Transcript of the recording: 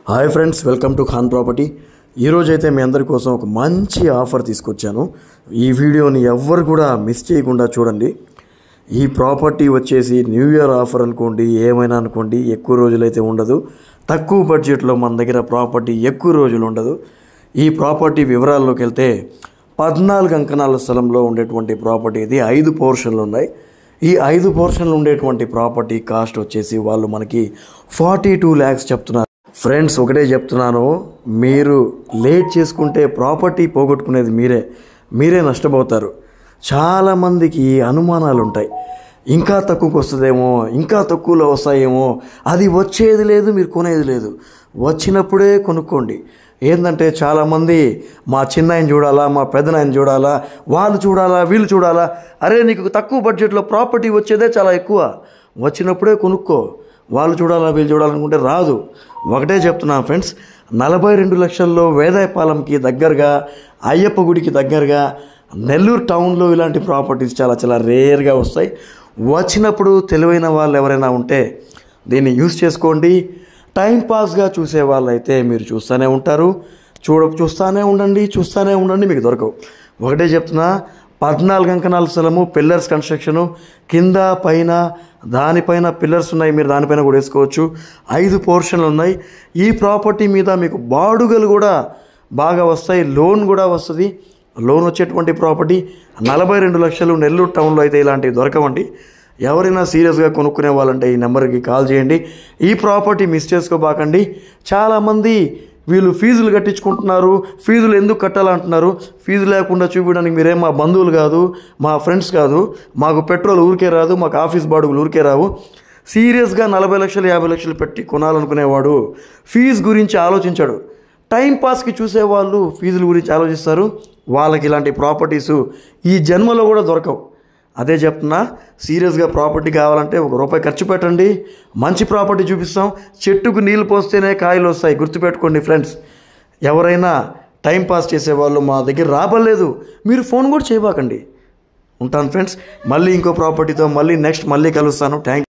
Hi friends, welcome to Khan property. ఈరోజైతే మీ అందరి కోసం ఒక మంచి ఆఫర్ తీసుకొచ్చాను. ఈ వీడియోని ఎవ్వరు కూడా మిస్ చేయకుండా చూడండి. ఈ ప్రాపర్టీ వచ్చేసి న్యూ ఇయర్ ఆఫర్ అనుకోండి, ఏమైనా అనుకోండి, ఎక్కువ రోజులైతే ఉండదు. తక్కువ బడ్జెట్లో మన దగ్గర ప్రాపర్టీ ఎక్కువ రోజులు ఉండదు. ఈ ప్రాపర్టీ వివరాల్లోకి వెళ్తే 14 అంకణాల స్థలంలో ఉండేటువంటి ప్రాపర్టీ ఇది. 5 పోర్షన్లు ఉన్నాయి. ఈ 5 పోర్షన్లు ఉండేటువంటి ప్రాపర్టీ కాస్ట్ వచ్చేసి వాళ్ళు మనకి 42 lakhs చెప్తున్నారు. ఫ్రెండ్స్, ఒకటే చెప్తున్నాను, మీరు లేట్ చేసుకుంటే ప్రాపర్టీ పోగొట్టుకునేది మీరే నష్టపోతారు. చాలామందికి అనుమానాలు ఉంటాయి. ఇంకా తక్కువకి వస్తుందేమో, ఇంకా తక్కువలో వస్తాయేమో, అది వచ్చేది లేదు, మీరు కొనేది లేదు. వచ్చినప్పుడే కొనుక్కోండి. ఏంటంటే చాలామంది మా చిన్నాయన చూడాలా, మా పెద్దనాయన చూడాలా, వాళ్ళు చూడాలా, వీళ్ళు చూడాలా. అరే, నీకు తక్కువ బడ్జెట్లో ప్రాపర్టీ వచ్చేదే చాలా ఎక్కువ, వచ్చినప్పుడే కొనుక్కో. వాళ్ళు చూడాలా, వీళ్ళు చూడాలనుకుంటే రాదు. ఒకటే చెప్తున్నాను ఫ్రెండ్స్, 42 లక్షల్లో వేదాయపాలెంకి దగ్గరగా, అయ్యప్ప గుడికి దగ్గరగా, నెల్లూరు టౌన్లో ఇలాంటి ప్రాపర్టీస్ చాలా చాలా రేర్గా వస్తాయి. వచ్చినప్పుడు తెలివైన వాళ్ళు ఎవరైనా ఉంటే దీన్ని యూస్ చేసుకోండి. టైంపాస్గా చూసే వాళ్ళైతే మీరు చూస్తూనే ఉంటారు. చూస్తూనే ఉండండి, మీకు దొరకవు. ఒకటే చెప్తున్నా, 14 అంకణాల స్థలము, పిల్లర్స్ కన్స్ట్రక్షను, కింద పైన దానిపైన పిల్లర్స్ ఉన్నాయి, మీరు దానిపైన కూడా వేసుకోవచ్చు. 5 పోర్షన్లు ఉన్నాయి. ఈ ప్రాపర్టీ మీద మీకు బాడుగలు కూడా బాగా వస్తాయి, లోన్ కూడా వస్తుంది. లోన్ వచ్చేటువంటి ప్రాపర్టీ 42 లక్షలు. నెల్లూరు టౌన్లో అయితే ఇలాంటివి దొరకవండి. ఎవరైనా సీరియస్గా కొనుక్కునే వాళ్ళంటే ఈ నెంబర్కి కాల్ చేయండి. ఈ ప్రాపర్టీ మిస్ చేసుకోబాకండి. చాలామంది వీళ్ళు ఫీజులు కట్టించుకుంటున్నారు, ఫీజులు ఎందుకు కట్టాలంటున్నారు. ఫీజు లేకుండా చూపించడానికి మీరేం మా బంధువులు కాదు, మా ఫ్రెండ్స్ కాదు. మాకు పెట్రోల్ ఊరికే రాదు, మాకు ఆఫీస్ బాడుగులు ఊరికే రావు. సీరియస్గా 40 లక్షలు 50 లక్షలు పెట్టి కొనాలనుకునేవాడు ఫీజు గురించి ఆలోచించాడు. టైంపాస్కి చూసేవాళ్ళు ఫీజుల గురించి ఆలోచిస్తారు. వాళ్ళకి ఇలాంటి ప్రాపర్టీసు ఈ జన్మలో కూడా దొరకవు. అదే చెప్తున్నా, సీరియస్గా ప్రాపర్టీ కావాలంటే ₹1 ఖర్చు పెట్టండి, మంచి ప్రాపర్టీ చూపిస్తాం. చెట్టుకు నీళ్ళు పోస్తేనే కాయలు వస్తాయి, గుర్తుపెట్టుకోండి ఫ్రెండ్స్. ఎవరైనా టైంపాస్ చేసేవాళ్ళు మా దగ్గర రాబలేదు, మీరు ఫోన్ కూడా చేయబాకండి. ఉంటాను ఫ్రెండ్స్. మళ్ళీ ఇంకో ప్రాపర్టీతో మళ్ళీ కలుస్తాను. థ్యాంక్